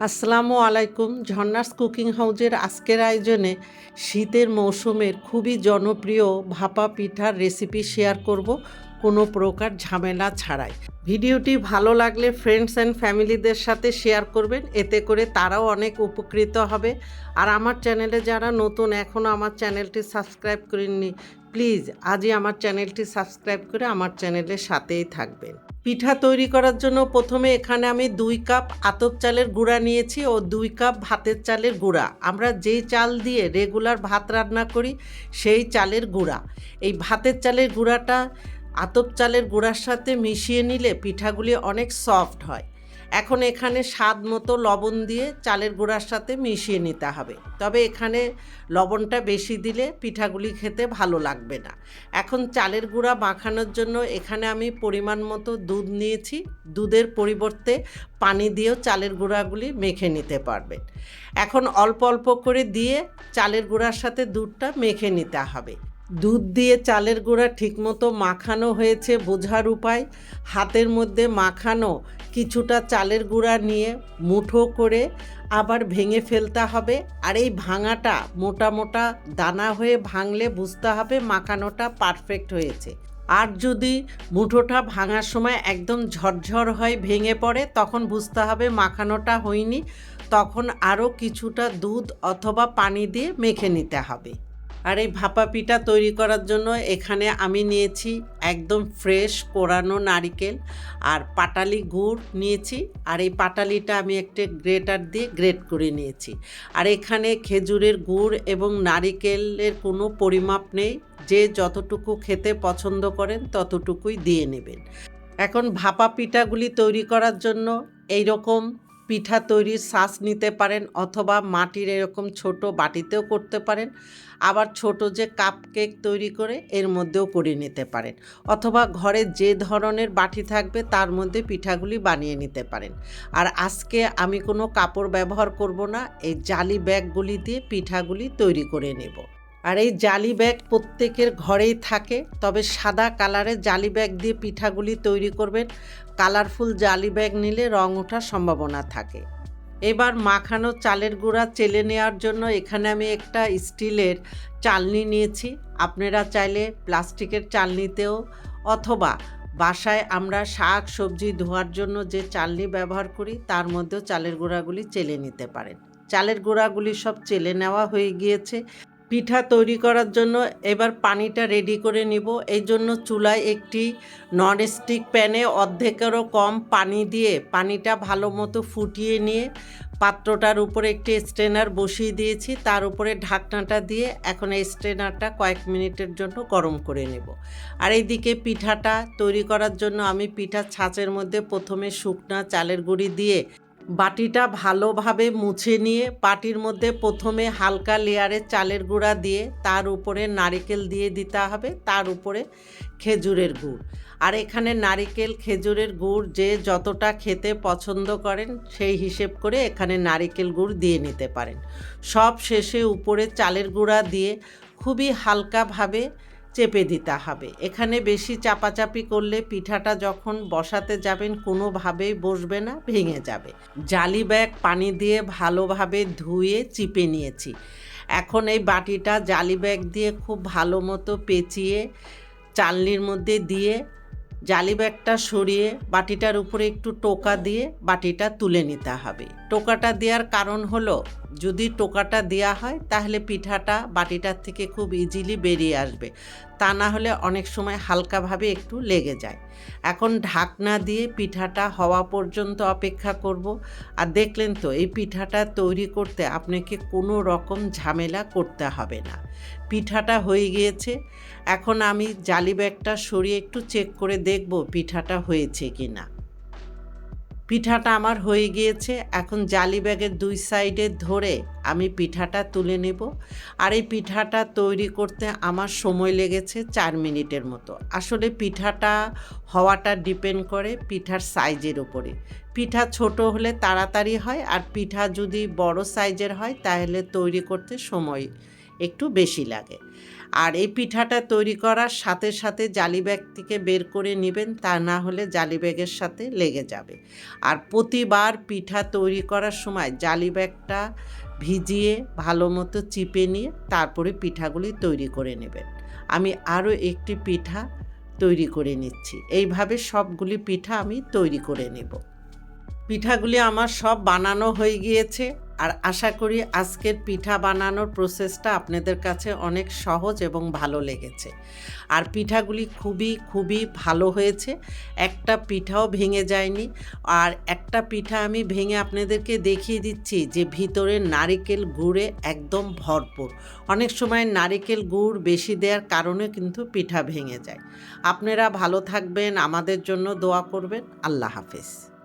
আসসালামু আলাইকুম। ঝর্ণাস কুকিং হাউজের আজকের আয়োজনে শীতের মৌসুমের খুবই জনপ্রিয় ভাপা পিঠার রেসিপি শেয়ার করব কোনো প্রকার ঝামেলা ছাড়াই। ভিডিওটি ভালো লাগলে ফ্রেন্ডস অ্যান্ড ফ্যামিলিদের সাথে শেয়ার করবেন, এতে করে তারাও অনেক উপকৃত হবে। আর আমার চ্যানেলে যারা নতুন এখনও আমার চ্যানেলটি সাবস্ক্রাইব করেননি, প্লিজ আজই আমার চ্যানেলটি সাবস্ক্রাইব করে আমার চ্যানেলের সাথেই থাকবেন। পিঠা তৈরি করার জন্য প্রথমে এখানে আমি 2 কাপ আতপ চালের গুঁড়া নিয়েছি ও 2 কাপ ভাতের চালের গুঁড়া। আমরা যেই চাল দিয়ে রেগুলার ভাত রান্না করি সেই চালের গুঁড়া। এই ভাতের চালের গুঁড়াটা আতপ চালের গুঁড়ার সাথে মিশিয়ে নিলে পিঠাগুলি অনেক সফট হয়। এখন এখানে স্বাদ মতো লবণ দিয়ে চালের গুঁড়ার সাথে মিশিয়ে নিতে হবে, তবে এখানে লবণটা বেশি দিলে পিঠাগুলি খেতে ভালো লাগবে না। এখন চালের গুঁড়া মাখানোর জন্য এখানে আমি পরিমাণ মতো দুধ নিয়েছি। দুধের পরিবর্তে পানি দিয়েও চালের গুঁড়াগুলি মেখে নিতে পারবেন। এখন অল্প অল্প করে দিয়ে চালের গুঁড়ার সাথে দুধটা মেখে নিতে হবে। দুধ দিয়ে চালের গুঁড়া ঠিকমতো মাখানো হয়েছে বোঝার উপায়, হাতের মধ্যে মাখানো কিছুটা চালের গুঁড়া নিয়ে মুঠো করে আবার ভেঙে ফেলতে হবে। আর এই ভাঙাটা মোটা মোটা দানা হয়ে ভাঙলে বুঝতে হবে মাখানোটা পারফেক্ট হয়েছে। আর যদি মুঠোটা ভাঙার সময় একদম ঝরঝর হয় ভেঙে পড়ে, তখন বুঝতে হবে মাখানোটা হয়নি। তখন আরও কিছুটা দুধ অথবা পানি দিয়ে মেখে নিতে হবে। আর এই ভাপা পিঠা তৈরি করার জন্য এখানে আমি নিয়েছি একদম ফ্রেশ কোরানো নারিকেল আর পাটালি গুড় নিয়েছি। আর এই পাটালিটা আমি একটা গ্রেটার দিয়ে গ্রেট করে নিয়েছি। আর এখানে খেজুরের গুড় এবং নারিকেলের কোনো পরিমাপ নেই, যে যতটুকু খেতে পছন্দ করেন ততটুকুই দিয়ে নেবেন। এখন ভাপা পিঠাগুলি তৈরি করার জন্য এই রকম পিঠা তৈরির ছাঁচ নিতে পারেন, অথবা মাটির এরকম ছোট বাটিতেও করতে পারেন। আবার ছোট যে কাপ কেক তৈরি করে এর মধ্যেও করে নিতে পারেন, অথবা ঘরে যে ধরনের বাটি থাকবে তার মধ্যে পিঠাগুলি বানিয়ে নিতে পারেন। আর আজকে আমি কোনো কাপড় ব্যবহার করব না, এই জালি ব্যাগগুলি দিয়ে পিঠাগুলি তৈরি করে নেব। আর এই জালি ব্যাগ প্রত্যেকের ঘরেই থাকে, তবে সাদা কালারের জালি ব্যাগ দিয়ে পিঠাগুলি তৈরি করবেন। কালারফুল জালি ব্যাগ নিলে রং ওঠার সম্ভাবনা থাকে। এবার মাখানো চালের গুঁড়া চেলে নেওয়ার জন্য এখানে আমি একটা স্টিলের চালনি নিয়েছি। আপনারা চাইলে প্লাস্টিকের চালনিতেও, অথবা বাসায় আমরা শাক সবজি ধোয়ার জন্য যে চালনি ব্যবহার করি তার মধ্যেও চালের গুঁড়াগুলি চেলে নিতে পারেন। চালের গুঁড়াগুলি সব চেলে নেওয়া হয়ে গিয়েছে। পিঠা তৈরি করার জন্য এবার পানিটা রেডি করে নিব। এই জন্য চুলায় একটি ননস্টিক প্যানে অর্ধেকেরও কম পানি দিয়ে পানিটা ভালো মতো ফুটিয়ে নিয়ে পাত্রটার উপরে একটি স্ট্রেনার বসিয়ে দিয়েছি। তার উপরে ঢাকনাটা দিয়ে এখন এই স্ট্রেনারটা কয়েক মিনিটের জন্য গরম করে নেব। আর এইদিকে পিঠাটা তৈরি করার জন্য আমি পিঠার ছাঁচের মধ্যে প্রথমে শুকনা চালের গুঁড়ি দিয়ে বাটিটা ভালোভাবে মুছে নিয়ে বাটির মধ্যে প্রথমে হালকা লেয়ারে চালের গুঁড়া দিয়ে তার উপরে নারিকেল দিয়ে দিতে হবে, তার উপরে খেজুরের গুড়। আর এখানে নারিকেল খেজুরের গুড় যে যতটা খেতে পছন্দ করেন সেই হিসেব করে এখানে নারিকেল গুড় দিয়ে নিতে পারেন। সব শেষে উপরে চালের গুঁড়া দিয়ে খুবই হালকাভাবে চেপে দিতে হবে। এখানে বেশি চাপাচাপি করলে পিঠাটা যখন বসাতে যাবেন কোনোভাবেই বসবে না, ভেঙে যাবে। জালি ব্যাগ পানি দিয়ে ভালোভাবে ধুয়ে চিপে নিয়েছি। এখন এই বাটিটা জালি ব্যাগ দিয়ে খুব ভালো মতো পেঁচিয়ে চালনির মধ্যে দিয়ে জালি ব্যাগটা সরিয়ে বাটিটার উপরে একটু টোকা দিয়ে বাটিটা তুলে নিতে হবে। টোকাটা দেওয়ার কারণ হলো, যদি টোকাটা দেওয়া হয় তাহলে পিঠাটা বাটিটার থেকে খুব ইজিলি বেরিয়ে আসবে, তা না হলে অনেক সময় হালকাভাবে একটু লেগে যায়। এখন ঢাকনা দিয়ে পিঠাটা হওয়া পর্যন্ত অপেক্ষা করব। আর দেখলেন তো, এই পিঠাটা তৈরি করতে আপনাকে কোনো রকম ঝামেলা করতে হবে না। পিঠাটা হয়ে গিয়েছে। এখন আমি জালি ব্যাগটা সরিয়ে একটু চেক করে দেখব পিঠাটা হয়েছে কি না। পিঠাটা আমার হয়ে গিয়েছে। এখন জালি ব্যাগের 2 সাইডে ধরে আমি পিঠাটা তুলে নেব। আর এই পিঠাটা তৈরি করতে আমার সময় লেগেছে 4 মিনিটের মতো। আসলে পিঠাটা হওয়াটা ডিপেন্ড করে পিঠার সাইজের উপরে। পিঠা ছোট হলে তাড়াতাড়ি হয়, আর পিঠা যদি বড় সাইজের হয় তাহলে তৈরি করতে সময় একটু বেশি লাগে। আর এই পিঠাটা তৈরি করার সাথে সাথে জালি ব্যাগ থেকে বের করে নেবেন, তা না হলে জালি ব্যাগের সাথে লেগে যাবে। আর প্রতিবার পিঠা তৈরি করার সময় জালি ব্যাগটা ভিজিয়ে ভালো মতো চিপে নিয়ে তারপরে পিঠাগুলি তৈরি করে নেবেন। আমি আরও একটি পিঠা তৈরি করে নিচ্ছি। এইভাবে সবগুলি পিঠা আমি তৈরি করে নেব। পিঠাগুলি আমার সব বানানো হয়ে গিয়েছে, আর আশা করি আজকের পিঠা বানানোর প্রসেসটা আপনাদের কাছে অনেক সহজ এবং ভালো লেগেছে। আর পিঠাগুলি খুবই খুবই ভালো হয়েছে, একটা পিঠাও ভেঙে যায়নি। আর একটা পিঠা আমি ভেঙে আপনাদেরকে দেখিয়ে দিচ্ছি যে ভিতরে নারিকেল গুড়ে একদম ভরপুর। অনেক সময় নারিকেল গুড় বেশি দেওয়ার কারণে কিন্তু পিঠা ভেঙে যায়। আপনারা ভালো থাকবেন, আমাদের জন্য দোয়া করবেন। আল্লাহ হাফেজ।